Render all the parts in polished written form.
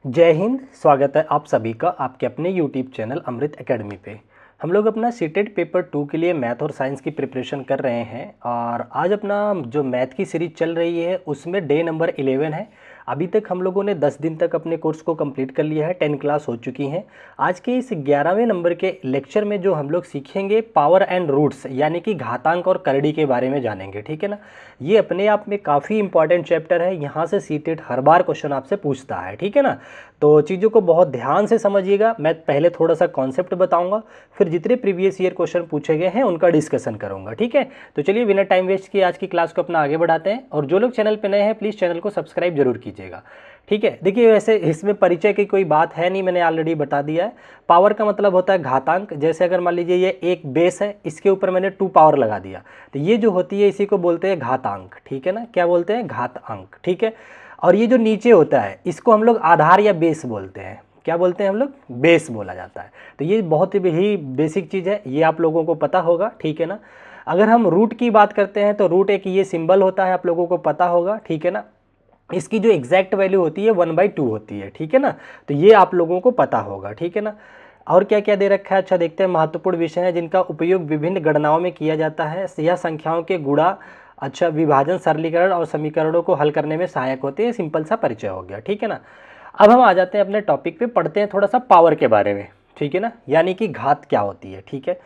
जय हिंद। स्वागत है आप सभी का आपके अपने यूट्यूब चैनल अमृत एकेडमी पे। हम लोग अपना सीटेट पेपर 2 के लिए मैथ और साइंस की प्रिपरेशन कर रहे हैं और आज अपना जो मैथ की सीरीज चल रही है उसमें डे नंबर 11 है। अभी तक हम लोगों ने 10 दिन तक अपने कोर्स को कंप्लीट कर लिया है, 10 क्लास हो चुकी हैं। आज के इस 11वें नंबर के लेक्चर में जो हम लोग सीखेंगे पावर एंड रूट्स यानी कि घातांक और करड़ी के बारे में जानेंगे, ठीक है ना। ये अपने आप में काफ़ी इंपॉर्टेंट चैप्टर है, यहाँ से सीटेट हर बार क्वेश्चन आपसे पूछता है, ठीक है ना। तो चीज़ों को बहुत ध्यान से समझिएगा। मैं पहले थोड़ा सा कॉन्सेप्ट बताऊंगा, फिर जितने प्रीवियस ईयर क्वेश्चन पूछे गए हैं उनका डिस्कशन करूंगा, ठीक है। तो चलिए बिना टाइम वेस्ट किए आज की क्लास को अपना आगे बढ़ाते हैं। और जो लोग चैनल पे नए हैं प्लीज़ चैनल को सब्सक्राइब जरूर कीजिएगा, ठीक है। देखिए वैसे इसमें परिचय की कोई बात है नहीं, मैंने ऑलरेडी बता दिया है। पावर का मतलब होता है घातांक। जैसे अगर मान लीजिए ये एक बेस है, इसके ऊपर मैंने 2 पावर लगा दिया, तो ये जो होती है इसी को बोलते हैं घातांक, ठीक है ना। क्या बोलते हैं? घातांक, ठीक है। और ये जो नीचे होता है इसको हम लोग आधार या बेस बोलते हैं। क्या बोलते हैं हम लोग? बेस बोला जाता है। तो ये बहुत ही बेसिक चीज़ है, ये आप लोगों को पता होगा, ठीक है ना। अगर हम रूट की बात करते हैं तो रूट एक ये सिंबल होता है, आप लोगों को पता होगा, ठीक है ना। इसकी जो एग्जैक्ट वैल्यू होती है 1/2 होती है, ठीक है ना। तो ये आप लोगों को पता होगा, ठीक है ना। और क्या क्या दे रखा है? अच्छा देखते हैं। महत्वपूर्ण विषय है जिनका उपयोग विभिन्न गणनाओं में किया जाता है। यह संख्याओं के गुणा, अच्छा विभाजन, सरलीकरण और समीकरणों को हल करने में सहायक होते हैं। सिंपल सा परिचय हो गया, ठीक है ना। अब हम आ जाते हैं अपने टॉपिक पे, पढ़ते हैं थोड़ा सा पावर के बारे में, ठीक है ना। यानी कि घात क्या होती है, ठीक है।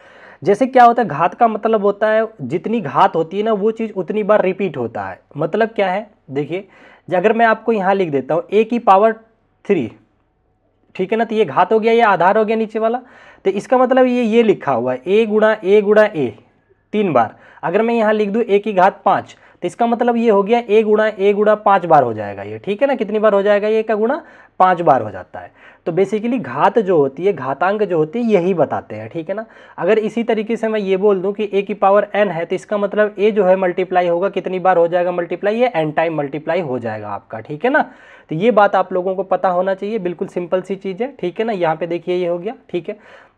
जैसे क्या होता है, घात का मतलब होता है जितनी घात होती है ना वो चीज़ उतनी बार रिपीट होता है। मतलब क्या है, देखिए अगर मैं आपको यहाँ लिख देता हूँ a की पावर 3, ठीक है ना, तो ये घात हो गया, ये आधार हो गया नीचे वाला। तो इसका मतलब ये लिखा हुआ है a गुणा a 3 बार। अगर मैं यहाँ लिख दूँ a की घात 5, तो इसका मतलब ये हो गया a गुणा 5 बार हो जाएगा ये, ठीक है ना। कितनी बार हो जाएगा? ये का गुणा 5 बार हो जाता है। तो बेसिकली घात जो होती है, घातांक जो होती है यही बताते हैं, ठीक है ना। अगर इसी तरीके से मैं ये बोल दूं कि a की पावर n है, तो इसका मतलब a जो है मल्टीप्लाई होगा, कितनी बार हो जाएगा मल्टीप्लाई? ये n टाइम मल्टीप्लाई हो जाएगा आपका, ठीक है ना। तो ये बात आप लोगों को पता होना चाहिए, बिल्कुल सिंपल सी चीज़ है, ठीक है ना। यहाँ पे देखिए ये हो गया, ठीक है।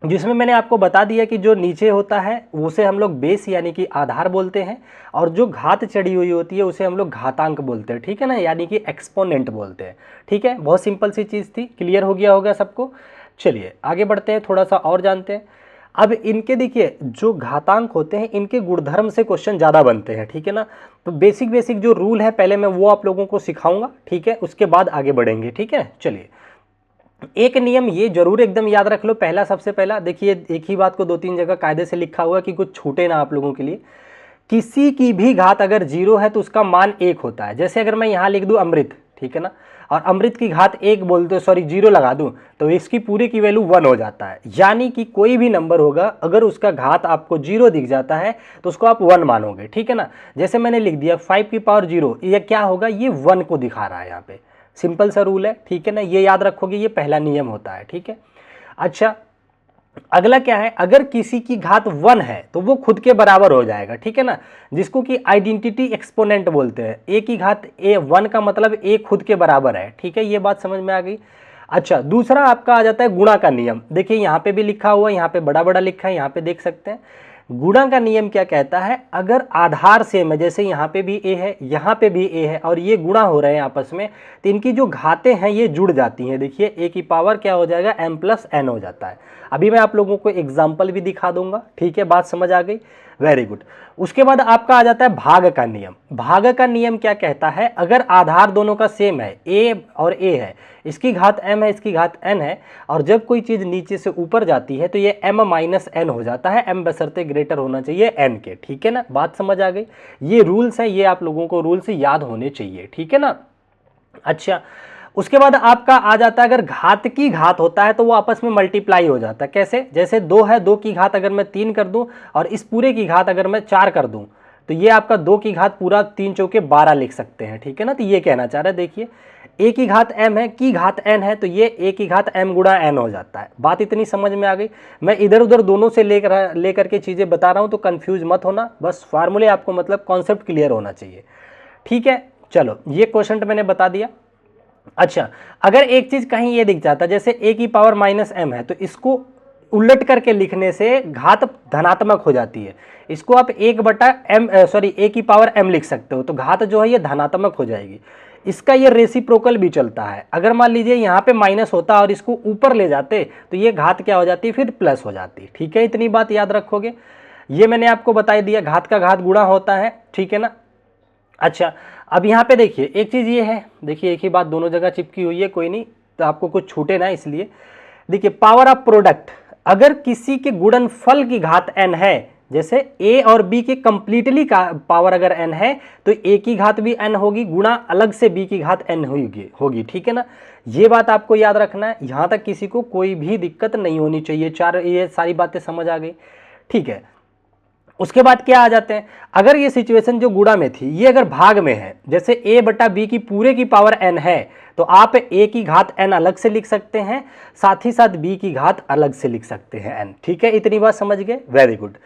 जिसमें मैंने आपको बता दिया कि जो नीचे होता है उसे हम लोग बेस यानी कि आधार बोलते हैं, और जो घात चढ़ी हुई होती है उसे हम लोग घातांक बोलते हैं, ठीक है ना, यानी कि एक्सपोनेंट बोलते हैं, ठीक है। बहुत सिंपल सी चीज़ थी, क्लियर हो गया होगा सबको। चलिए आगे बढ़ते हैं, थोड़ा सा और जानते हैं। अब इनके देखिए जो घातांक होते हैं इनके गुणधर्म से क्वेश्चन ज़्यादा बनते हैं, ठीक है ना। तो बेसिक जो रूल है पहले मैं वो आप लोगों को सिखाऊंगा, ठीक है, उसके बाद आगे बढ़ेंगे, ठीक है। चलिए एक नियम ये जरूर एकदम याद रख लो। पहला, सबसे पहला देखिए, एक ही बात को 2-3 जगह कायदे से लिखा हुआ कि कुछ छूटे ना आप लोगों के लिए। किसी की भी घात अगर 0 है तो उसका मान 1 होता है। जैसे अगर मैं यहाँ लिख दूँ अमृत, ठीक है ना, और अमृत की घात 1 बोल दो, सॉरी 0 लगा दूँ, तो इसकी पूरे की वैल्यू 1 हो जाता है। यानी कि कोई भी नंबर होगा अगर उसका घात आपको 0 दिख जाता है तो उसको आप 1 मानोगे, ठीक है ना। जैसे मैंने लिख दिया 5 की पावर 0, ये क्या होगा? ये 1 को दिखा रहा है यहाँ पे। सिंपल सा रूल है, ठीक है ना, ये याद रखोगे, ये पहला नियम होता है, ठीक है। अच्छा अगला क्या है, अगर किसी की घात 1 है तो वो खुद के बराबर हो जाएगा, ठीक है ना, जिसको कि आइडेंटिटी एक्सपोनेंट बोलते हैं। a की घात 1 का मतलब a खुद के बराबर है, ठीक है, ये बात समझ में आ गई। अच्छा दूसरा आपका आ जाता है गुणा का नियम। देखिए यहाँ पे भी लिखा हुआ है, यहाँ पे बड़ा बड़ा लिखा है, यहाँ पे देख सकते हैं। गुणा का नियम क्या कहता है, अगर आधार सेम है, जैसे यहाँ पे भी a है, यहाँ पे भी a है, और ये गुणा हो रहे हैं आपस में, तो इनकी जो घातें हैं ये जुड़ जाती हैं। देखिए a की पावर क्या हो जाएगा? m+n हो जाता है। अभी मैं आप लोगों को एग्जाम्पल भी दिखा दूंगा, ठीक है, बात समझ आ गई, वेरी गुड। उसके बाद आपका आ जाता है भाग का नियम। भाग का नियम क्या कहता है, अगर आधार दोनों का सेम है, a और a है, इसकी घात m है, इसकी घात n है, और जब कोई चीज़ नीचे से ऊपर जाती है तो ये m-n हो जाता है, m बशर्ते ग्रेटर होना चाहिए n के, ठीक है ना। बात समझ आ गई। ये रूल्स हैं, ये आप लोगों को रूल्स याद होने चाहिए, ठीक है ना। अच्छा उसके बाद आपका आ जाता है, अगर घात की घात होता है तो वो आपस में मल्टीप्लाई हो जाता है। कैसे? जैसे 2 है, 2 की घात अगर मैं 3 कर दूं और इस पूरे की घात अगर मैं 4 कर दूं, तो ये आपका 2 की घात पूरा 3 चौके 12 लिख सकते हैं, ठीक है ना। तो ये कहना चाह रहा है, देखिए a की घात m है, की घात n है, तो ये a की घात m गुणा n हो जाता है। बात इतनी समझ में आ गई। मैं इधर उधर दोनों से लेकर के चीज़ें बता रहा हूँ, तो कंफ्यूज मत होना, बस फार्मूले आपको मतलब कॉन्सेप्ट क्लियर होना चाहिए, ठीक है। चलो ये क्वेश्चन मैंने बता दिया। अच्छा अगर एक चीज कहीं ये दिख जाता, जैसे a की पावर -m है, तो इसको उलट करके लिखने से घात धनात्मक हो जाती है। इसको आप 1/m a की पावर m लिख सकते हो, तो घात जो है ये धनात्मक हो जाएगी। इसका ये रेसिप्रोकल भी चलता है। अगर मान लीजिए यहाँ पे माइनस होता और इसको ऊपर ले जाते तो ये घात क्या हो जाती, फिर प्लस हो जाती। ठीक है, इतनी बात याद रखोगे। ये मैंने आपको बता दिया, घात का घात गुणा होता है। ठीक है ना। अच्छा, अब यहाँ पे देखिए एक चीज़ ये है, देखिए एक ही बात दोनों जगह चिपकी हुई है, कोई नहीं तो आपको कुछ छूटे ना, इसलिए देखिए पावर ऑफ प्रोडक्ट, अगर किसी के गुणनफल की घात n है, जैसे a और b के कंप्लीटली का पावर अगर n है तो a की घात भी n होगी गुणा अलग से b की घात n होगी। ठीक है ना, ये बात आपको याद रखना है। यहां तक किसी को कोई भी दिक्कत नहीं होनी चाहिए। ये सारी बातें समझ आ गई। ठीक है, उसके बाद क्या आ जाते हैं, अगर ये सिचुएशन जो गुणा में थी ये अगर भाग में है, जैसे a बटा b की पूरे की पावर n है तो आप a की घात n अलग से लिख सकते हैं, साथ ही साथ b की घात अलग से लिख सकते हैं n। ठीक है, इतनी बात समझ गए, वेरी गुड।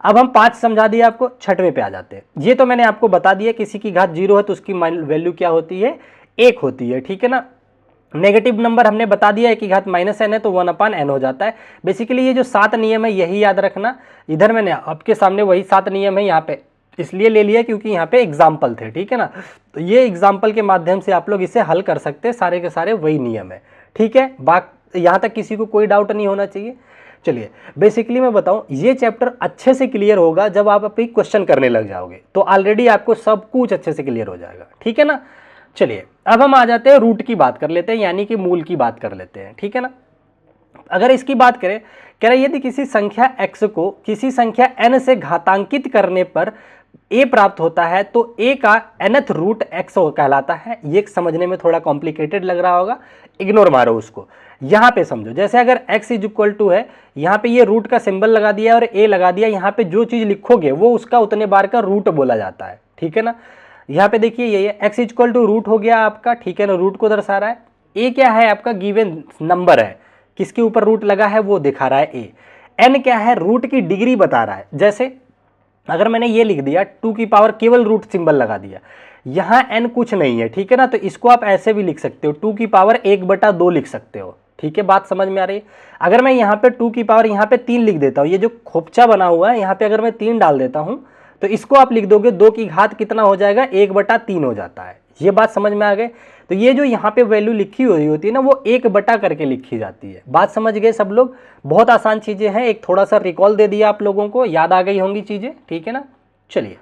अब हम 5 समझा दिया आपको, 6वें पे आ जाते हैं। ये तो मैंने आपको बता दिया, किसी की घात 0 है तो उसकी वैल्यू क्या होती है, 1 होती है। ठीक है ना, नेगेटिव नंबर हमने बता दिया है कि घात -n है तो 1/n हो जाता है। बेसिकली ये जो 7 नियम है यही याद रखना। इधर मैंने आपके सामने वही 7 नियम है यहाँ पे इसलिए ले लिया क्योंकि यहाँ पे एग्जाम्पल थे। ठीक है ना, तो ये एग्जाम्पल के माध्यम से आप लोग इसे हल कर सकते हैं, सारे के सारे वही नियम है। ठीक है, यहाँ तक किसी को कोई डाउट नहीं होना चाहिए। चलिए, बेसिकली मैं बताऊं, ये चैप्टर अच्छे से क्लियर होगा जब आप अपनी क्वेश्चन करने लग जाओगे, तो ऑलरेडी आपको सब कुछ अच्छे से क्लियर हो जाएगा। ठीक है ना। चलिए, अब हम आ जाते हैं रूट की बात कर लेते हैं, यानी कि मूल की बात कर लेते हैं। ठीक है ना, अगर इसकी बात करें, कह रहा यदि किसी संख्या x को किसी संख्या n से घातांकित करने पर a प्राप्त होता है तो a का nth रूट x कहलाता है। ये समझने में थोड़ा कॉम्प्लिकेटेड लग रहा होगा, इग्नोर मारो उसको। यहाँ पे समझो, जैसे अगर x = है, यहाँ पे ये रूट का सिंबल लगा दिया और a लगा दिया, यहाँ पे जो चीज लिखोगे वो उसका उतने बार का रूट बोला जाता है। ठीक है ना, यहाँ पे देखिए ये x = रूट हो गया आपका। ठीक है ना, रूट को दर्शा रहा है। a क्या है आपका, गिवन नंबर है, किसके ऊपर रूट लगा है वो दिखा रहा है a। n क्या है, रूट की डिग्री बता रहा है। जैसे अगर मैंने ये लिख दिया 2 की पावर, केवल रूट सिंबल लगा दिया, यहाँ n कुछ नहीं है। ठीक है ना, तो इसको आप ऐसे भी लिख सकते हो, 2 की पावर 1/2 लिख सकते हो। ठीक है, बात समझ में आ रही है। अगर मैं यहाँ पे 2 की पावर यहाँ पे 3 लिख देता हूँ, ये जो खोपचा बना हुआ है यहाँ पे अगर मैं 3 डाल देता हूँ तो इसको आप लिख दोगे 2 की घात कितना हो जाएगा, 1/3 हो जाता है। ये बात समझ में आ गई। तो ये जो यहाँ पे वैल्यू लिखी हुई होती है ना, वो 1 करके लिखी जाती है। बात समझ गए सब लोग, बहुत आसान चीजें हैं, एक थोड़ा सा रिकॉल दे दिया आप लोगों को, याद आ गई होंगी चीजें। ठीक है ना, चलिए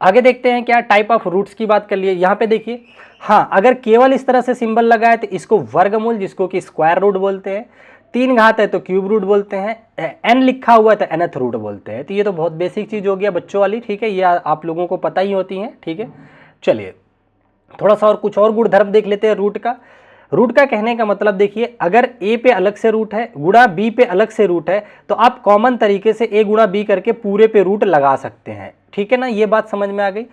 आगे देखते हैं क्या टाइप ऑफ रूट्स की बात कर लिए। यहाँ पे देखिए, हाँ, अगर केवल इस तरह से सिंबल लगा है तो इसको वर्गमूल, जिसको कि स्क्वायर रूट बोलते हैं। 3 घात है तो क्यूब रूट बोलते हैं। n लिखा हुआ है तो nth रूट बोलते हैं। तो ये तो बहुत बेसिक चीज हो गया बच्चों वाली। ठीक है, ये आप लोगों को पता ही होती है। ठीक है, चलिए थोड़ा सा और कुछ और गुणधर्म देख लेते हैं रूट का। रूट का कहने का मतलब देखिए, अगर a पे अलग से रूट है गुणा b पे अलग से रूट है तो आप कॉमन तरीके से a गुणा b करके पूरे पे रूट लगा सकते हैं। ठीक है ना, ये बात समझ में आ गई।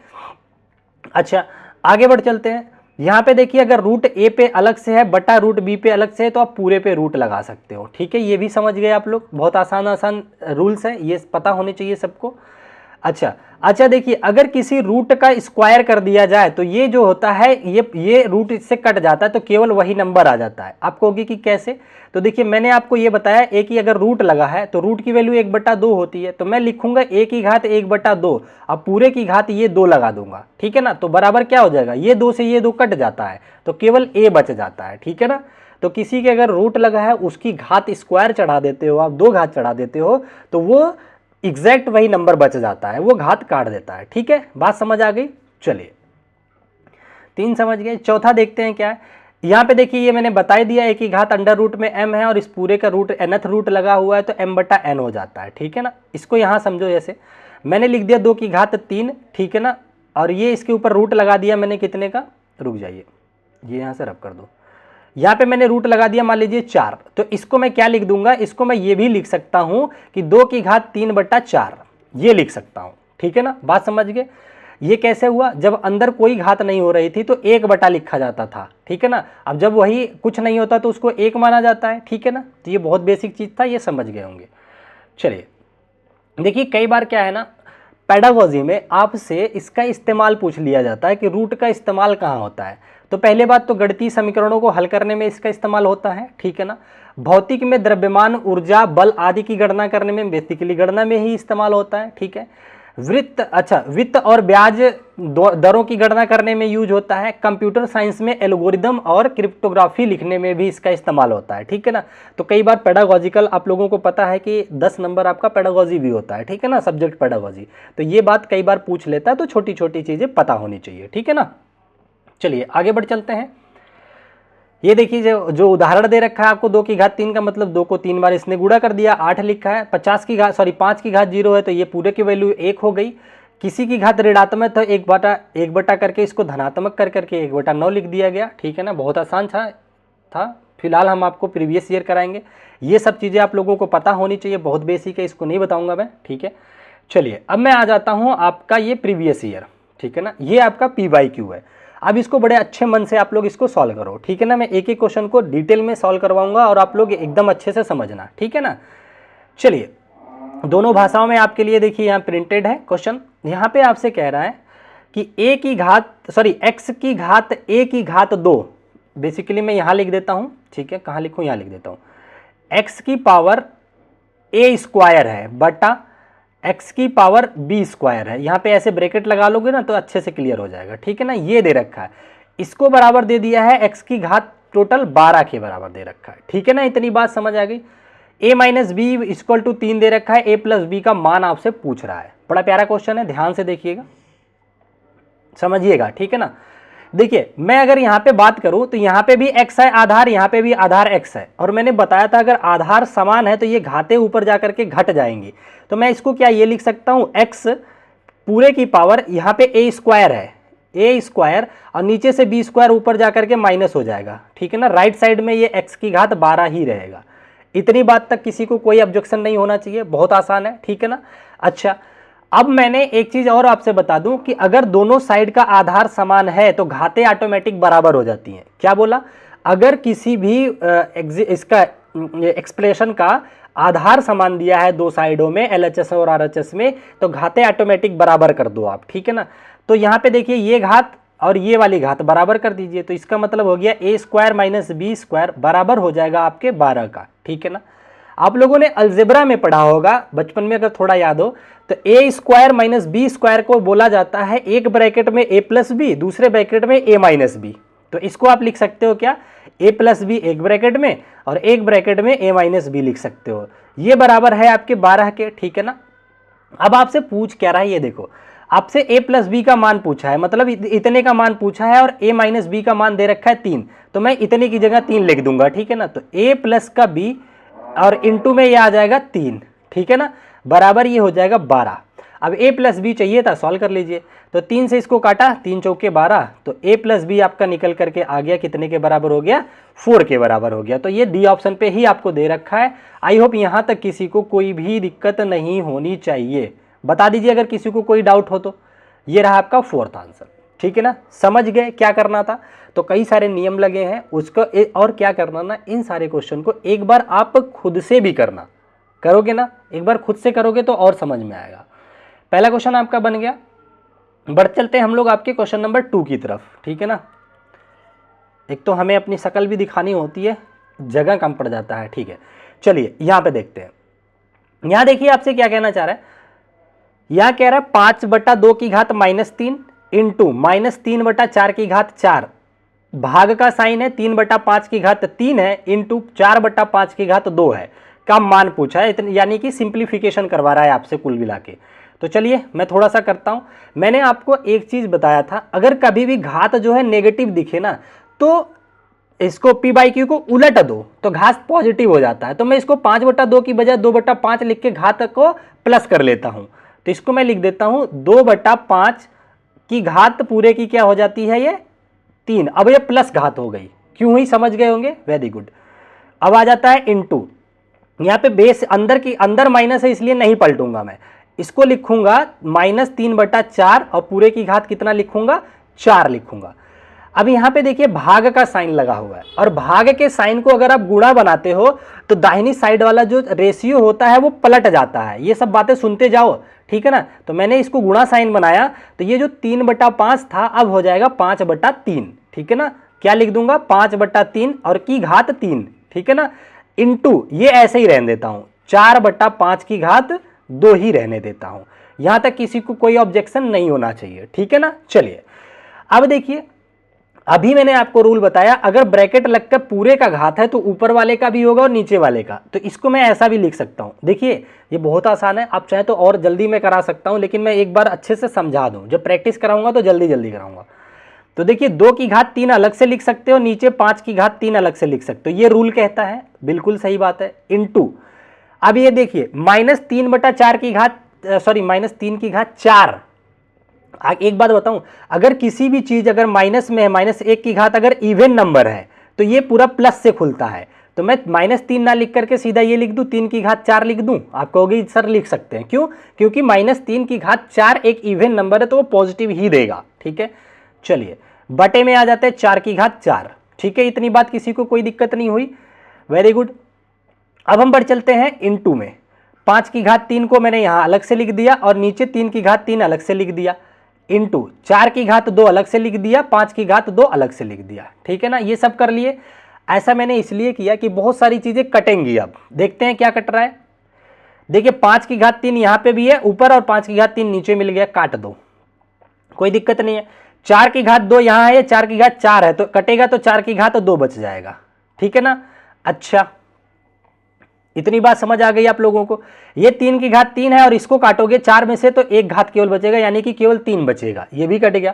अच्छा, आगे बढ़ चलते हैं। यहाँ पे देखिए, अगर रूट a पे अलग से है बटा रूट b पे अलग से है तो आप पूरे पे रूट लगा सकते हो। ठीक है, ये भी समझ गए आप लोग, बहुत आसान रूल्स हैं, ये पता होने चाहिए सबको। अच्छा देखिए, अगर किसी रूट का स्क्वायर कर दिया जाए तो ये जो होता है ये रूट इससे कट जाता है तो केवल वही नंबर आ जाता है। आप कहोगे कि कैसे, तो देखिए मैंने आपको ये बताया, a की अगर रूट लगा है तो रूट की वैल्यू 1/2 होती है, तो मैं लिखूंगा a की घात 1/2, अब पूरे की घात ये 2 लगा दूंगा। ठीक है ना, तो बराबर क्या हो जाएगा, ये 2 से ये 2 कट जाता है तो केवल a बच जाता है। ठीक है ना, तो किसी के अगर रूट लगा है उसकी घात स्क्वायर चढ़ा देते हो आप, 2 घात चढ़ा देते हो तो वो एग्जैक्ट वही नंबर बच जाता है, वो घात काट देता है। ठीक है, बात समझ आ गई। चलिए 3 समझ गए। चौथा देखते हैं क्या है। यहाँ पे देखिए, ये मैंने बता ही दिया, a की घात अंडर रूट में m है और इस पूरे का रूट nth रूट लगा हुआ है तो m/n हो जाता है। ठीक है ना, इसको यहाँ समझो, जैसे मैंने लिख दिया 2 की घात 3। ठीक है ना, और ये इसके ऊपर रूट लगा दिया मैंने कितने का, रुक जाइए, ये यहाँ से रब कर दो, यहाँ पे मैंने रूट लगा दिया मान लीजिए 4, तो इसको मैं क्या लिख दूंगा, इसको मैं ये भी लिख सकता हूं कि 2 की घात 3/4, ये लिख सकता हूं। ठीक है ना, बात समझ गए। ये कैसे हुआ, जब अंदर कोई घात नहीं हो रही थी तो 1 लिखा जाता था। ठीक है ना, अब जब वही कुछ नहीं होता तो उसको 1 माना जाता है। ठीक है ना, तो ये बहुत बेसिक चीज था, ये समझ गए होंगे। चलिए देखिए, कई बार क्या है ना, पेडागोजी में आपसे इसका इस्तेमाल पूछ लिया जाता है कि रूट का इस्तेमाल कहाँ होता है। तो पहले बात तो गणितीय समीकरणों को हल करने में इसका इस्तेमाल होता है। ठीक है ना, भौतिक में द्रव्यमान, ऊर्जा, बल आदि की गणना करने में, बेसिकली गणना में ही इस्तेमाल होता है। ठीक है, वित्त, अच्छा, वित्त और ब्याज दरों की गणना करने में यूज होता है। कंप्यूटर साइंस में एल्गोरिदम और क्रिप्टोग्राफी लिखने में भी इसका इस्तेमाल होता है, ठीक है ना। तो कई बार पेडागोजिकल, आप लोगों को पता है कि 10 नंबर आपका पेडागोजी भी होता है, ठीक है ना, सब्जेक्ट पेडागोजी। तो ये बात कई बार पूछ लेता है, तो छोटी छोटी चीज़ें पता होनी चाहिए, ठीक है ना। चलिए आगे बढ़ चलते हैं। ये देखिए जो उदाहरण दे रखा है आपको, 2 की घात 3 का मतलब 2 को 3 बार इसने गुणा कर दिया, 8 लिखा है। 5 की घात 0 है, तो ये पूरे की वैल्यू 1 हो गई। किसी की घात ऋणात्मक तो 1 बटा करके इसको धनात्मक कर करके 1/9 लिख दिया गया, ठीक है ना। बहुत आसान था। फिलहाल हम आपको प्रीवियस ईयर कराएंगे। ये सब चीज़ें आप लोगों को पता होनी चाहिए, बहुत बेसिक है, इसको नहीं बताऊंगा मैं, ठीक है। चलिए अब मैं आ जाता हूँ आपका ये प्रीवियस ईयर, ठीक है ना। ये आपका PYQ है। अब इसको बड़े अच्छे मन से आप लोग इसको सॉल्व करो, ठीक है ना। मैं एक एक क्वेश्चन को डिटेल में सॉल्व करवाऊंगा और आप लोग एकदम अच्छे से समझना, ठीक है ना। चलिए दोनों भाषाओं में आपके लिए देखिए यहाँ प्रिंटेड है क्वेश्चन। यहाँ पे आपसे कह रहा है कि x की घात a की घात 2, बेसिकली मैं यहाँ लिख देता हूँ, ठीक है। कहाँ लिखूँ, यहाँ लिख देता हूँ। x की पावर a स्क्वायर है बटा x की पावर b स्क्वायर है। यहाँ पे ऐसे ब्रैकेट लगा लोगे ना तो अच्छे से क्लियर हो जाएगा, ठीक है ना। ये दे रखा है, इसको बराबर दे दिया है x की घात टोटल 12 के बराबर दे रखा है, ठीक है ना। इतनी बात समझ आ गई। a minus b equal to 3 दे रखा है, a प्लस बी का मान आपसे पूछ रहा है। बड़ा प्यारा क्वेश्चन है, ध्यान से देखिएगा, समझिएगा, ठीक है ना। देखिए मैं अगर यहाँ पे बात करूं तो यहाँ पे भी x है आधार, यहाँ पे भी आधार x है, और मैंने बताया था अगर आधार समान है तो ये घाते ऊपर जाकर के घट जाएंगी। तो मैं इसको क्या ये लिख सकता हूँ, x पूरे की पावर, यहाँ पे a स्क्वायर है, a स्क्वायर, और नीचे से b स्क्वायर ऊपर जाकर के माइनस हो जाएगा, ठीक है ना। राइट साइड में ये x की घात 12 ही रहेगा। इतनी बात तक किसी को कोई ऑब्जेक्शन नहीं होना चाहिए, बहुत आसान है, ठीक है ना। अच्छा अब मैंने एक चीज और आपसे बता दूं कि अगर दोनों साइड का आधार समान है तो घातें ऑटोमेटिक बराबर हो जाती हैं। क्या बोला, अगर किसी भी इसका एक्सप्रेशन का आधार समान दिया है दो साइडों में, LHS और RHS में, तो घातें ऑटोमेटिक बराबर कर दो आप, ठीक है ना। तो यहाँ पे देखिए ये घात और ये वाली घात बराबर कर दीजिए, तो इसका मतलब हो गया a square minus b square बराबर हो जाएगा आपके 12 का, ठीक है ना। आप लोगों ने अलजेब्रा में पढ़ा होगा बचपन में, अगर थोड़ा याद हो तो a square minus b square को बोला जाता है एक ब्रैकेट में a प्लस बी, दूसरे ब्रैकेट में a माइनस बी। तो इसको आप लिख सकते हो क्या, a प्लस बी एक ब्रैकेट में और एक ब्रैकेट में a माइनस बी लिख सकते हो। ये बराबर है आपके 12 के, ठीक है ना। अब आपसे पूछ क्या रहा है, ये देखो, आपसे a प्लस बी का मान पूछा है, मतलब इतने का मान पूछा है, और a माइनस बी का मान दे रखा है 3, तो मैं इतने की जगह 3 लिख दूंगा, ठीक है ना। तो a प्लस का b और इंटू में ये आ जाएगा 3, ठीक है ना, बराबर ये हो जाएगा 12। अब a प्लस बी चाहिए था, सॉल्व कर लीजिए। तो 3 से इसको काटा, 3 चौके 12, तो a प्लस बी आपका निकल करके आ गया, कितने के बराबर हो गया, 4 के बराबर हो गया। तो ये डी ऑप्शन पे ही आपको दे रखा है। आई होप यहाँ तक किसी को कोई भी दिक्कत नहीं होनी चाहिए। बता दीजिए अगर किसी को कोई डाउट हो तो। ये रहा आपका 4th आंसर, ठीक है ना। समझ गए क्या करना था। तो कई सारे नियम लगे हैं उसको, और क्या करना ना, इन सारे क्वेश्चन को एक बार आप खुद से भी करना, करोगे ना, एक बार खुद से करोगे तो और समझ में आएगा। पहला क्वेश्चन आपका बन गया। बढ़ चलते हैं हम लोग आपके क्वेश्चन नंबर 2 की तरफ, ठीक है ना। एक तो हमें अपनी शक्ल भी दिखानी होती है, जगह कम पड़ जाता है, ठीक है। चलिए यहाँ पे देखते हैं। यहाँ देखिए आपसे क्या कहना चाह रहा है, यह कह रहा है 5/2 की घात -3 इंटू -3/4 की घात 4, भाग का साइन है, 3/5 की घात 3 है, इंटू 4/5 की घात 2 है, का मान पूछा है। यानी कि सिंप्लीफिकेशन करवा रहा है आपसे कुल मिला के। तो चलिए मैं थोड़ा सा करता हूं। मैंने आपको एक चीज बताया था, अगर कभी भी घात जो है नेगेटिव दिखे ना, तो इसको p/q को उलट दो तो घात पॉजिटिव हो जाता है। तो मैं इसको 5/2 की बजाय 2/5 लिख के घात को प्लस कर लेता हूं। तो इसको मैं लिख देता हूं 2/5 की घात पूरे की क्या हो जाती है, ये 3। अब ये प्लस घात हो गई, क्यों हुई समझ गए होंगे, वेरी गुड। अब आ जाता है इंटू, यहाँ पे बेस अंदर माइनस है इसलिए नहीं पलटूंगा मैं, इसको लिखूंगा -3/4 और पूरे की घात कितना लिखूंगा, 4 लिखूंगा। अब यहाँ पे देखिए भाग का साइन लगा हुआ है, और भाग के साइन को अगर आप गुणा बनाते हो तो दाहिनी साइड वाला जो रेशियो होता है वो पलट जाता है। ये सब बातें सुनते जाओ, ठीक है ना। तो मैंने इसको गुणा साइन बनाया, तो ये जो 3/5 था अब हो जाएगा 5/3, ठीक है ना। क्या लिख दूंगा, 5/3 और की घात 3, ठीक है ना, इंटू ये ऐसे ही रहने देता हूं, 4/5 की घात 2 ही रहने देता हूं। यहां तक किसी को कोई ऑब्जेक्शन नहीं होना चाहिए, ठीक है ना। चलिए अब देखिए, अभी मैंने आपको रूल बताया, अगर ब्रैकेट लगकर पूरे का घात है तो ऊपर वाले का भी होगा और नीचे वाले का, तो इसको मैं ऐसा भी लिख सकता हूं। देखिए ये बहुत आसान है, आप चाहे तो और जल्दी मैं करा सकता हूं, लेकिन मैं एक बार अच्छे से समझा दूं, जब प्रैक्टिस कराऊंगा तो जल्दी जल्दी कराऊंगा। तो देखिए 2 की घात 3 अलग से लिख सकते हो, नीचे 5 की घात 3 अलग से लिख सकते हो, ये रूल कहता है, बिल्कुल सही बात है। इनटू अब ये देखिए -3/4 की घात -3 की घात 4। एक बात बताऊं, अगर किसी भी चीज अगर माइनस में है, -1 की घात अगर इवन नंबर है तो ये पूरा प्लस से खुलता है। तो मैं -3 ना लिख करके सीधा ये लिख दूं, 3 की घात 4 लिख दूं, आप कहोगे सर लिख सकते हैं, क्यों? क्योंकि -3 की घात 4 एक इवन नंबर है तो वो पॉजिटिव ही देगा, ठीक है। चलिए बटे में आ जाते हैं 4 की घात 4, ठीक है, इतनी बात किसी को कोई दिक्कत नहीं हुई, वेरी गुड। अब हम बढ़ चलते हैं इनटू में, 5 की घात 3 को मैंने यहां अलग से लिख दिया और नीचे 3 की घात 3 अलग से लिख दिया, इनटू 4 की घात 2 अलग से लिख दिया, 5 की घात 2 अलग से लिख दिया, ठीक है ना। ये सब कर लिए। ऐसा मैंने इसलिए किया कि बहुत सारी चीजें कटेंगी। अब देखते हैं क्या कट रहा है। देखिए 5 की घात 3 यहां पे भी है ऊपर और 5 की घात 3 नीचे मिल गया, काट दो, कोई दिक्कत नहीं है। 4 की घात 2 यहां है, 4 की घात 4 है तो कटेगा तो 4 की घात 2 बच जाएगा, ठीक है ना। अच्छा इतनी बात समझ आ गई आप लोगों को। ये 3 की घात 3 है और इसको काटोगे 4 में से तो एक घात केवल बचेगा, यानी कि केवल 3 बचेगा, ये भी कट गया।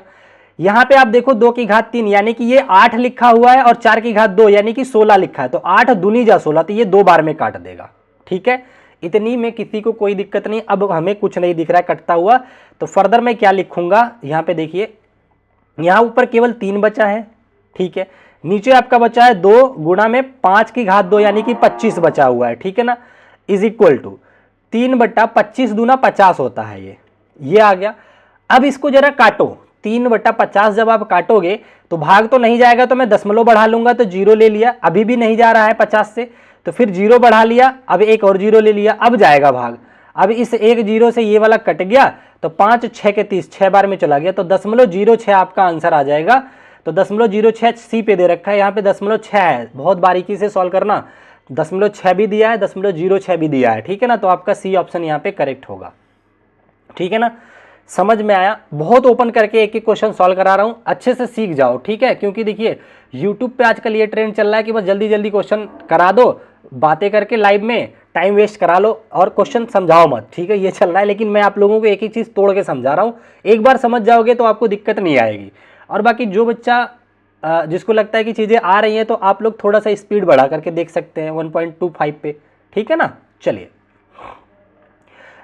यहां पे आप देखो 2 की घात 3 यानी कि ये 8 लिखा हुआ है और 4 की घात 2 यानी कि 16 लिखा है, तो 8 दूनी जा 16, तो ये 2 बार में काट देगा, ठीक है। इतनी में किसी को कोई दिक्कत नहीं। अब हमें कुछ नहीं दिख रहा है कटता हुआ, तो फर्दर मैं क्या लिखूंगा, यहां पे देखिए यहां ऊपर केवल 3 बचा है, ठीक है, नीचे आपका बचा है 2 गुणा में 5 की घात 2 यानी कि 25 बचा हुआ है, ठीक है ना, इज इक्वल टू 3/25 दूना 50 होता है, ये आ गया। अब इसको जरा काटो, 3/50 जब आप काटोगे तो भाग तो नहीं जाएगा, तो मैं दशमलव बढ़ा लूंगा तो 0 ले लिया, अभी भी नहीं जा रहा है 50 से, तो फिर 0 बढ़ा लिया, अब एक और 0 ले लिया, अब जाएगा भाग। अब इस एक 0 से ये वाला कट गया तो 5 6 के 30, 6 बार में चला गया, तो 0.06 आपका आंसर आ जाएगा। तो 0.06 सी पे दे रखा है, यहाँ पे 0.6 है, बहुत बारीकी से सॉल्व करना, 0.6 भी दिया है, 0.06 भी दिया है, ठीक है ना। तो आपका सी ऑप्शन यहाँ पे करेक्ट होगा, ठीक है ना। समझ में आया? बहुत ओपन करके एक एक क्वेश्चन सॉल्व करा रहा हूँ, अच्छे से सीख जाओ, ठीक है। क्योंकि देखिए यूट्यूब पे आजकल ये ट्रेंड चल रहा है कि बस जल्दी जल्दी क्वेश्चन करा दो, बातें करके लाइव में टाइम वेस्ट करा लो और क्वेश्चन समझाओ मत, ठीक है, ये चल रहा है। लेकिन मैं आप लोगों को एक एक चीज़ तोड़ के समझा रहा हूँ, एक बार समझ जाओगे तो आपको दिक्कत नहीं आएगी। और बाकी जो बच्चा जिसको लगता है कि चीज़ें आ रही हैं तो आप लोग थोड़ा सा स्पीड बढ़ा करके देख सकते हैं 1.25 पे, ठीक है ना। चलिए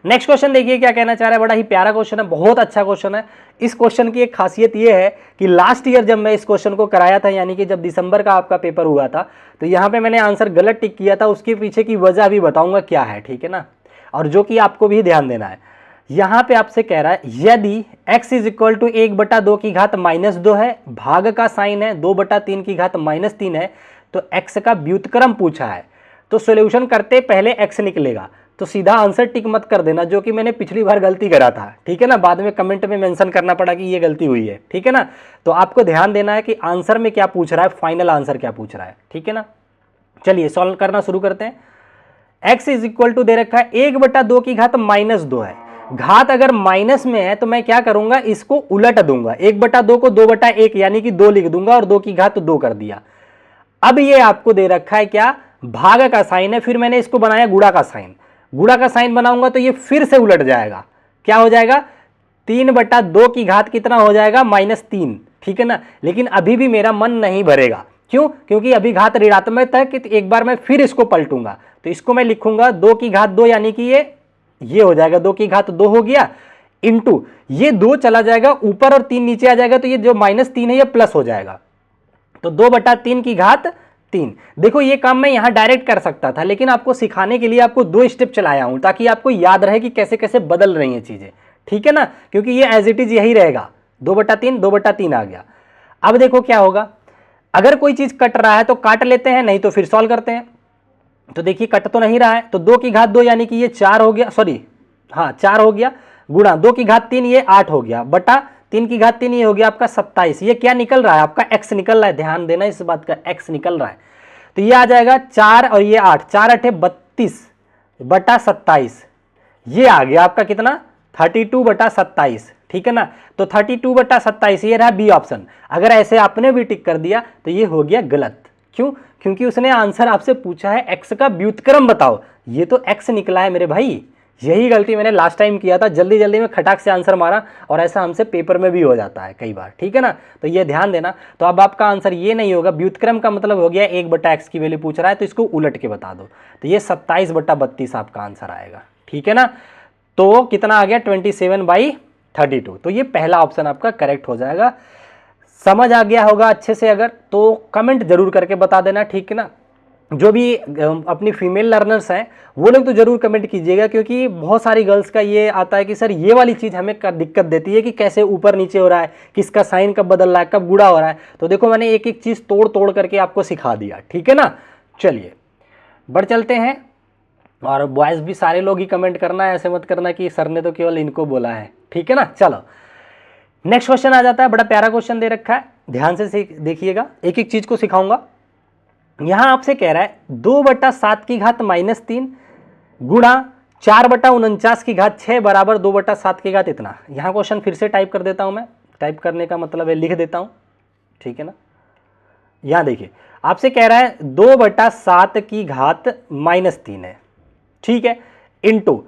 नेक्स्ट क्वेश्चन देखिए क्या कहना चाह रहा है, बड़ा ही प्यारा क्वेश्चन है, बहुत अच्छा क्वेश्चन है। इस क्वेश्चन की एक खासियत ये है कि लास्ट ईयर जब मैं इस क्वेश्चन को कराया था, यानी कि जब दिसंबर का आपका पेपर हुआ था, तो यहाँ पे मैंने आंसर गलत टिक किया था, उसके पीछे की वजह भी बताऊंगा क्या है, ठीक है ना, और जो कि आपको भी ध्यान देना है। यहाँ पे आपसे कह रहा है यदि x इज इक्वल टू 1/2 की घात -2 है, भाग का साइन है, 2/3 की घात -3 है, तो x का व्युत्क्रम पूछा है, तो सॉल्यूशन करते पहले x निकलेगा, तो सीधा आंसर टिक मत कर देना, जो कि मैंने पिछली बार गलती करा था, ठीक है ना। बाद में कमेंट में मेंशन करना पड़ा कि ये गलती हुई है, ठीक है ना। तो आपको ध्यान देना है कि आंसर में क्या पूछ रहा है, फाइनल आंसर क्या पूछ रहा है, ठीक है ना। चलिए सॉल्व करना शुरू करते हैं। x इज इक्वल टू दे रखा है 1/2 की घात -2 है, घात अगर माइनस में है तो मैं क्या करूंगा, इसको उलट दूंगा, 1/2 को 2/1 यानी कि 2 लिख दूंगा और 2 की घात 2 कर दिया। अब ये आपको दे रखा है क्या, भाग का साइन है, फिर मैंने इसको बनाया गुणा का साइन, गुणा का साइन बनाऊंगा तो ये फिर से उलट जाएगा, क्या हो जाएगा, 3/2 की घात कितना हो जाएगा, -3, ठीक है ना। लेकिन अभी भी मेरा मन नहीं भरेगा, क्यों, क्योंकि अभी घात ऋणात्मक है, कि एक बार मैं फिर इसको पलटूंगा, तो इसको मैं लिखूंगा 2 की घात 2 यानी कि ये हो जाएगा, 2 की घात 2 हो गया, इंटू ये 2 चला जाएगा ऊपर और 3 नीचे आ जाएगा, तो ये जो -3 है ये प्लस हो जाएगा, तो 2/3 की घात 3। देखो ये काम मैं यहां डायरेक्ट कर सकता था, लेकिन आपको सिखाने के लिए आपको 2 स्टेप चलाया हूं, ताकि आपको याद रहे कि कैसे कैसे बदल रही हैं चीजें, ठीक है ना। क्योंकि ये एज इट इज यही रहेगा, 2/3 आ गया। अब देखो क्या होगा, अगर कोई चीज कट रहा है तो काट लेते हैं, नहीं तो फिर सॉल्व करते हैं। तो देखिए कट तो नहीं रहा है, तो 2 की घात 2 यानी कि ये 4 हो गया, सॉरी हाँ 4 हो गया, गुणा 2 की घात 3 ये 8 हो गया, बटा 3 की घात 3 ये हो गया आपका 27। ये क्या निकल रहा है, आपका x निकल रहा है, ध्यान देना इस बात का, x निकल रहा है। तो ये आ जाएगा 4 और ये 8, 4 8 32 बटा 27, ये आ गया आपका कितना, 32/27, ठीक है ना। तो 32/27 ये रहा बी ऑप्शन। अगर ऐसे आपने भी टिक कर दिया तो ये हो गया गलत। क्यों? क्योंकि उसने आंसर आपसे पूछा है एक्स का व्युत्क्रम बताओ, ये तो एक्स निकला है मेरे भाई। यही गलती मैंने लास्ट टाइम किया था, जल्दी जल्दी में खटाक से आंसर मारा, और ऐसा हमसे पेपर में भी हो जाता है कई बार, ठीक है ना। तो ये ध्यान देना। तो अब आपका आंसर ये नहीं होगा, व्युत्क्रम का मतलब हो गया 1/x की वैल्यू पूछ रहा है तो इसको उलट के बता दो, तो ये 27/32 आपका आंसर आएगा, ठीक है ना। तो कितना आ गया 27/32। तो ये पहला ऑप्शन आपका करेक्ट हो जाएगा। समझ आ गया होगा अच्छे से, अगर तो कमेंट जरूर करके बता देना, ठीक है ना। जो भी अपनी फीमेल लर्नर्स हैं वो लोग तो जरूर कमेंट कीजिएगा, क्योंकि बहुत सारी गर्ल्स का ये आता है कि सर ये वाली चीज़ हमें दिक्कत देती है कि कैसे ऊपर नीचे हो रहा है, किसका साइन कब बदल रहा है, कब गुणा हो रहा है। तो देखो मैंने एक एक चीज़ तोड़ तोड़ करके आपको सिखा दिया, ठीक है ना। चलिए बढ़ चलते हैं। और बॉयज़ भी सारे लोग ही कमेंट करना है, ऐसे मत करना कि सर ने तो केवल इनको बोला है, ठीक है ना। चलो नेक्स्ट क्वेश्चन आ जाता है। बड़ा प्यारा क्वेश्चन दे रखा है, ध्यान से देखिएगा, एक एक चीज़ को सिखाऊंगा। यहां आपसे कह रहा है 2/7 की घात -3 गुणा 4/49 की घात 6 बराबर 2/7 की घात इतना। यहां क्वेश्चन फिर से टाइप कर देता हूं मैं, टाइप करने का मतलब है लिख देता हूं, ठीक है ना। यहां देखिए आपसे कह रहा है 2/7 की घात -3 है, ठीक है, इंटू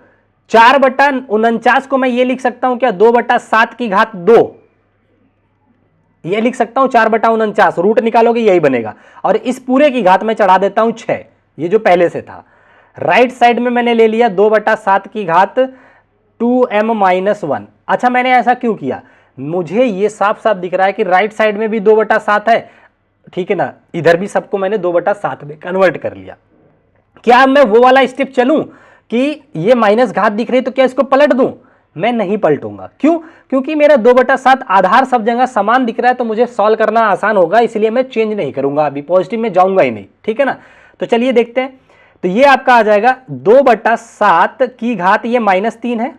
4/49 को मैं ये लिख सकता हूं क्या 2/7 की घात 2, ये लिख सकता हूं 4/49, रूट निकालोगे यही बनेगा, और इस पूरे की घात में चढ़ा देता हूं 6, ये जो पहले से था। राइट साइड में मैंने ले लिया 2/7 की घात 2m-1। अच्छा मैंने ऐसा क्यों किया, मुझे ये साफ साफ दिख रहा है कि राइट साइड में भी 2/7 है, ठीक है ना, इधर भी सबको मैंने 2/7 में कन्वर्ट कर लिया। क्या मैं वो वाला स्टेप चलूं कि ये माइनस घात दिख रही है तो क्या इसको पलट दूं, मैं नहीं पलटूंगा। क्यों? क्योंकि मेरा 2/7 आधार सब जगह समान दिख रहा है, तो मुझे सॉल्व करना आसान होगा, इसलिए मैं चेंज नहीं करूंगा, अभी पॉजिटिव में जाऊंगा ही नहीं, ठीक है ना। तो चलिए देखते हैं। तो ये आपका आ जाएगा 2/7 की घात ये -3 है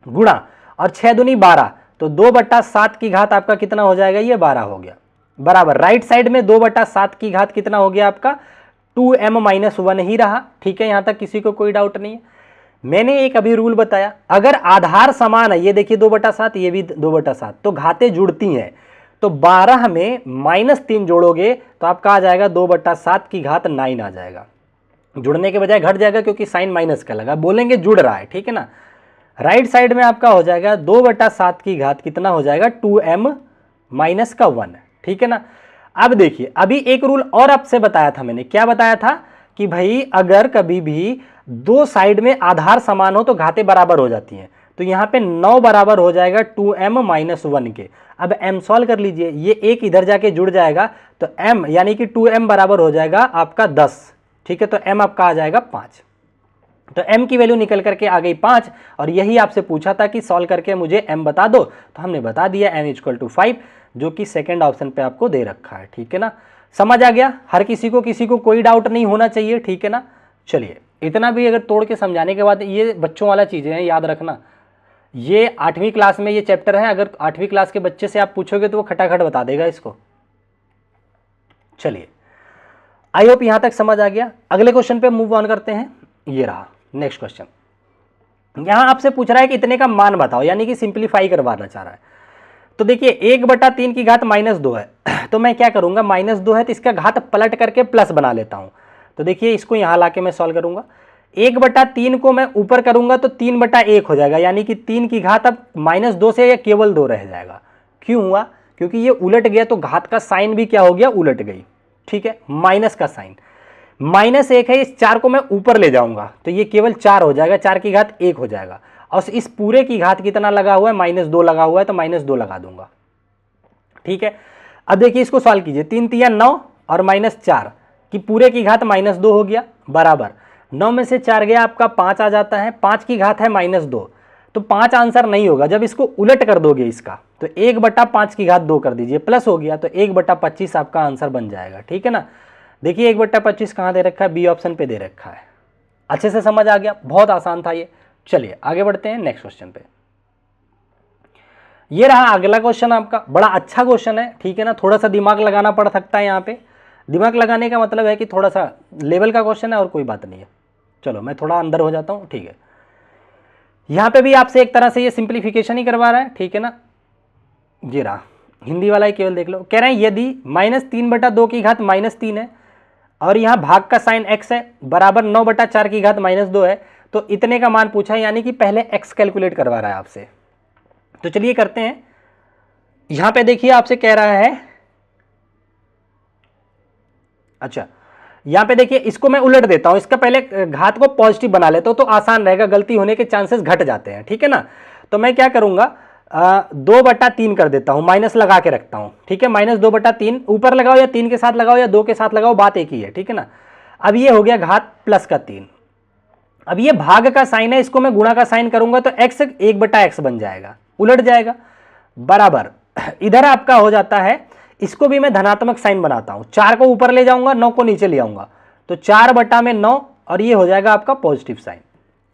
गुणा, और 6 दूनी 12, तो 2/7 की घात आपका कितना हो जाएगा, ये 12 हो गया, बराबर। राइट साइड में 2/7 की घात कितना हो गया आपका 2m-1 ही रहा, ठीक है, यहां तक किसी को कोई डाउट नहीं है। मैंने एक अभी रूल बताया, अगर आधार समान है, ये देखिए 2/7 ये भी 2/7, तो घातें जुड़ती हैं, तो 12 में -3 जोड़ोगे तो आपका आ जाएगा 2/7 की घात 9 आ जाएगा। जुड़ने के बजाय घट जाएगा क्योंकि साइन माइनस का लगा, बोलेंगे जुड़ रहा है, ठीक है ना। राइट साइड में आपका हो जाएगा 2/7 की घात कितना हो जाएगा 2m-1, ठीक है ना। अब देखिए अभी एक रूल और आपसे बताया था मैंने, क्या बताया था कि भाई अगर कभी भी दो साइड में आधार समान हो तो घातें बराबर हो जाती हैं, तो यहां पे 9 बराबर हो जाएगा 2m-1 के। अब m सॉल्व कर लीजिए, ये एक इधर जाके जुड़ जाएगा, तो m यानी कि 2m बराबर हो जाएगा आपका 10, ठीक है, तो m आपका आ जाएगा 5। तो m की वैल्यू निकल करके आ गई 5, और यही आपसे पूछा था कि सॉल्व करके मुझे m बता दो, तो हमने बता दिया m = 5, जो कि सेकेंड ऑप्शन पे आपको दे रखा है, ठीक है ना। समझ आ गया हर किसी को कोई डाउट नहीं होना चाहिए, ठीक है ना। चलिए इतना भी अगर तोड़ के समझाने के बाद, ये बच्चों वाला चीज़ें हैं, याद रखना, ये 8वीं क्लास में ये चैप्टर है, अगर 8वीं क्लास के बच्चे से आप पूछोगे तो वो खटाखट बता देगा इसको। चलिए आई होप यहां तक समझ आ गया। अगले क्वेश्चन पे मूव ऑन करते हैं। ये रहा नेक्स्ट क्वेश्चन, यहां आपसे पूछ रहा है कि इतने का मान बताओ, यानी कि सिंप्लीफाई करवाना चाह रहा है। तो देखिए 1/3 की घात -2 है, तो मैं क्या करूंगा, -2 है तो इसका घात पलट करके प्लस बना लेता हूं। तो देखिए इसको यहां लाके मैं सॉल्व करूंगा, 1/3 को मैं ऊपर करूंगा तो 3/1 हो जाएगा, यानी कि 3 की घात अब -2 से या केवल 2 रह जाएगा। क्यों हुआ? क्योंकि ये उलट गया, तो घात का साइन भी क्या हो गया, उलट गई, ठीक है, माइनस का साइन। -1 है, इस 4 को मैं ऊपर ले जाऊंगा तो ये केवल 4 हो जाएगा, 4 की घात 1 हो जाएगा, और इस पूरे की घात कितना लगा हुआ है, -2 लगा हुआ है, तो -2 लगा दूंगा, ठीक है। अब देखिए इसको सॉल्व कीजिए, 3 तिया 9 और -4 की पूरे की घात -2 हो गया, बराबर 9 में से 4 गया आपका 5 आ जाता है, 5 की घात है -2, तो 5 आंसर नहीं होगा। जब इसको उलट कर दोगे इसका, तो 1/5 की घात 2 कर दीजिए, प्लस हो गया, तो 1/25 आपका आंसर बन जाएगा, ठीक है ना। देखिए 1/25 कहाँ दे रखा है, बी ऑप्शन पे दे रखा है। अच्छे से समझ आ गया, बहुत आसान था ये। चलिए आगे बढ़ते हैं नेक्स्ट क्वेश्चन पे। ये रहा अगला क्वेश्चन आपका, बड़ा अच्छा क्वेश्चन है, ठीक है ना। थोड़ा सा दिमाग लगाना पड़ सकता है यहाँ पे, दिमाग लगाने का मतलब है कि थोड़ा सा लेवल का क्वेश्चन है और कोई बात नहीं है। चलो मैं थोड़ा अंदर हो जाता हूँ, ठीक है। यहाँ पे भी आपसे एक तरह से ये सिंप्लीफिकेशन ही करवा रहा है, ठीक है ना। ये रहा हिंदी वाला ही, केवल देख लो। कह रहे हैं यदि -3/2 की घात -3 है और यहाँ भाग का साइन x है बराबर 9/4 की घात -2 है, तो इतने का मान पूछा है, यानी कि पहले x कैलकुलेट करवा रहा है आपसे। तो चलिए करते हैं। यहां पे देखिए आपसे कह रहा है, अच्छा यहां पे देखिए इसको मैं उलट देता हूं, इसका पहले घात को पॉजिटिव बना लेता हूं तो आसान रहेगा, गलती होने के चांसेस घट जाते हैं, ठीक है ना। तो मैं क्या करूंगा, 2/3 कर देता हूं, माइनस लगा के रखता हूं, ठीक है। -2/3 ऊपर लगाओ या 3 के साथ लगाओ या 2 के साथ लगाओ, बात एक ही है, ठीक है ना। अब ये हो गया घात प्लस का 3। अब ये भाग का साइन है, इसको मैं गुणा का साइन करूंगा तो x 1/x बन जाएगा, उलट जाएगा, बराबर इधर आपका हो जाता है, इसको भी मैं धनात्मक साइन बनाता हूं, 4 को ऊपर ले जाऊंगा, 9 को नीचे ले आऊंगा, तो 4/9 और ये हो जाएगा आपका पॉजिटिव साइन।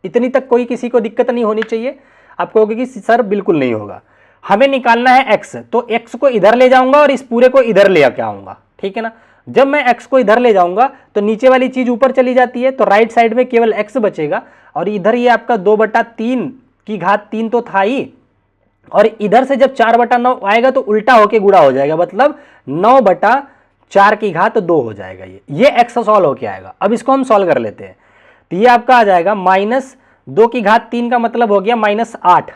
इतनी तक कोई किसी को दिक्कत नहीं होनी चाहिए। आप कहोगे कि सर बिल्कुल नहीं होगा, हमें निकालना है x, तो x को इधर ले जाऊंगा और इस पूरे को इधर ले आके आऊंगा, ठीक है ना। जब मैं x को इधर ले जाऊंगा तो नीचे वाली चीज ऊपर चली जाती है, तो राइट साइड में केवल x बचेगा और इधर ये आपका 2/3 की घात 3 तो था ही, और इधर से जब 4/9 आएगा तो उल्टा होके गुणा हो जाएगा, मतलब 9/4 की घात 2 हो जाएगा। ये x सॉल्व होके आएगा। अब इसको हम सॉल्व कर लेते हैं, तो ये आपका आ जाएगा -2 की घात 3 का मतलब हो गया -8,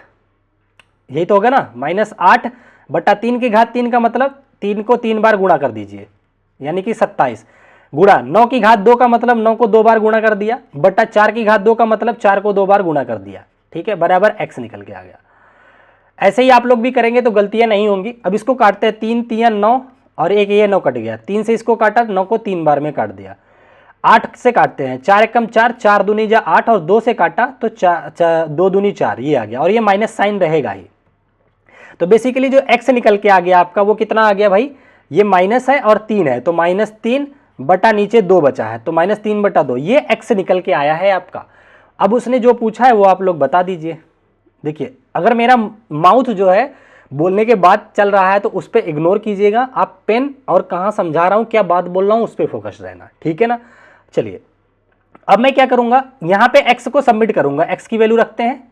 यही तो होगा ना। -8/3 की घात 3 का मतलब 3 को 3 बार गुणा कर दीजिए, यानी कि 27, गुणा 9 की घात 2 का मतलब 9 को 2 बार गुणा कर दिया, बटा 4 की घात 2 का मतलब 4 को 2 बार गुणा कर दिया, ठीक है, बराबर x निकल के आ गया। ऐसे ही आप लोग भी करेंगे तो गलतियां नहीं होंगी। अब इसको काटते हैं, 3 3 9 और एक ये 9 कट गया, 3 से इसको काटा, 9 को 3 बार में काट दिया। 8 से काटते हैं, 4 एकम 4, 4 दूनी जा 8 और 2 से काटा तो 2 दूनी 4, ये आ गया, और ये माइनस साइन रहेगा ही। तो बेसिकली जो x निकल के आ गया आपका वो कितना आ गया भाई, ये माइनस है और 3 है, तो -3 बटा नीचे 2 बचा है, तो -3/2, ये x निकल के आया है आपका। अब उसने जो पूछा है वो आप लोग बता दीजिए। देखिए अगर मेरा माउथ जो है बोलने के बाद चल रहा है तो उस पर इग्नोर कीजिएगा, आप पेन और कहाँ समझा रहा हूँ, क्या बात बोल रहा हूँ, उस पर फोकस रहना, ठीक है ना। चलिए अब मैं क्या करूँगा, यहाँ पे x को सबमिट करूँगा, x की वैल्यू रखते हैं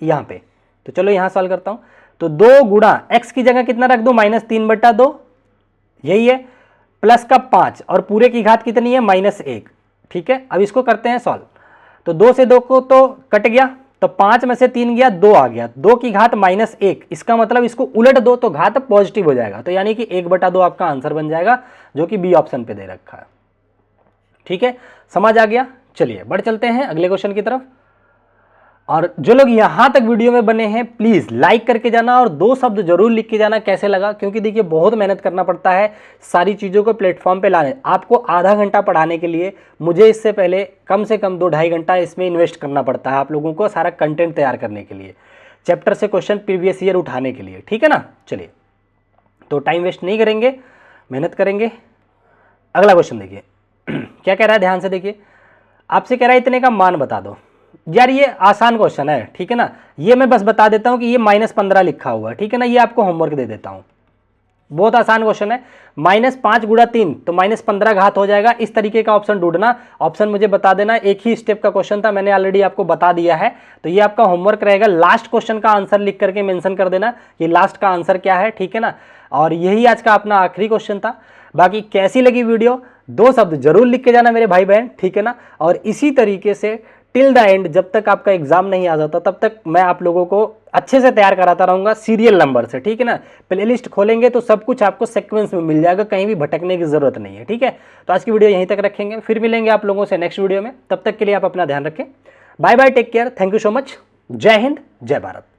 यहाँ पे, तो चलो यहाँ सॉल्व करता हूँ। तो 2 गुणा x की जगह कितना रख दूँ, -3/2, यही है, प्लस का 5 और पूरे की घात कितनी है, -1, ठीक है। अब इसको करते हैं सॉल्व, तो 2 से 2 को तो कट गया, तो 5 में से 3 गया, 2 आ गया, 2 की घात -1, इसका मतलब इसको उलट दो तो घात पॉजिटिव हो जाएगा, तो यानी कि 1/2 आपका आंसर बन जाएगा, जो कि बी ऑप्शन पे दे रखा है, ठीक है, समझ आ गया। चलिए बढ़ चलते हैं अगले क्वेश्चन की तरफ। और जो लोग यहां तक वीडियो में बने हैं प्लीज लाइक करके जाना और 2 शब्द जरूर लिख के जाना कैसे लगा, क्योंकि देखिए बहुत मेहनत करना पड़ता है सारी चीज़ों को प्लेटफॉर्म पे लाने। आपको आधा घंटा पढ़ाने के लिए मुझे इससे पहले कम से कम 2-2.5 घंटा इसमें इन्वेस्ट करना पड़ता है, आप लोगों को सारा कंटेंट तैयार करने के लिए, चैप्टर से क्वेश्चन प्रीवियस ईयर उठाने के लिए, ठीक है ना। चलिए तो टाइम वेस्ट नहीं करेंगे, मेहनत करेंगे। अगला क्वेश्चन देखिए क्या कह रहा है, ध्यान से देखिए। आपसे कह रहा है इतने का मान बता दो। यार ये आसान क्वेश्चन है, ठीक है ना, ये मैं बस बता देता हूं कि ये -15 लिखा हुआ है, ठीक है ना, ये आपको होमवर्क दे देता हूं, बहुत आसान क्वेश्चन है। -5 गुणा 3 तो -15 घात हो जाएगा, इस तरीके का ऑप्शन ढूंढना, ऑप्शन मुझे बता देना। एक ही स्टेप का क्वेश्चन था, मैंने ऑलरेडी आपको बता दिया है, तो ये आपका होमवर्क रहेगा। लास्ट क्वेश्चन का आंसर लिख करके मेंशन कर देना कि लास्ट का आंसर क्या है, ठीक है ना। और यही आज का अपना आखिरी क्वेश्चन था। बाकी कैसी लगी वीडियो 2 शब्द जरूर लिख के जाना मेरे भाई बहन, ठीक है ना। और इसी तरीके से टिल द एंड, जब तक आपका एग्जाम नहीं आ जाता तब तक मैं आप लोगों को अच्छे से तैयार कराता रहूंगा सीरियल नंबर से, ठीक है ना। प्लेलिस्ट खोलेंगे तो सब कुछ आपको सीक्वेंस में मिल जाएगा, कहीं भी भटकने की जरूरत नहीं है, ठीक है। तो आज की वीडियो यहीं तक रखेंगे, फिर मिलेंगे आप लोगों से नेक्स्ट वीडियो में, तब तक के लिए आप अपना ध्यान रखें। Bye bye, take care, thank you so much, जय हिंद, जय भारत।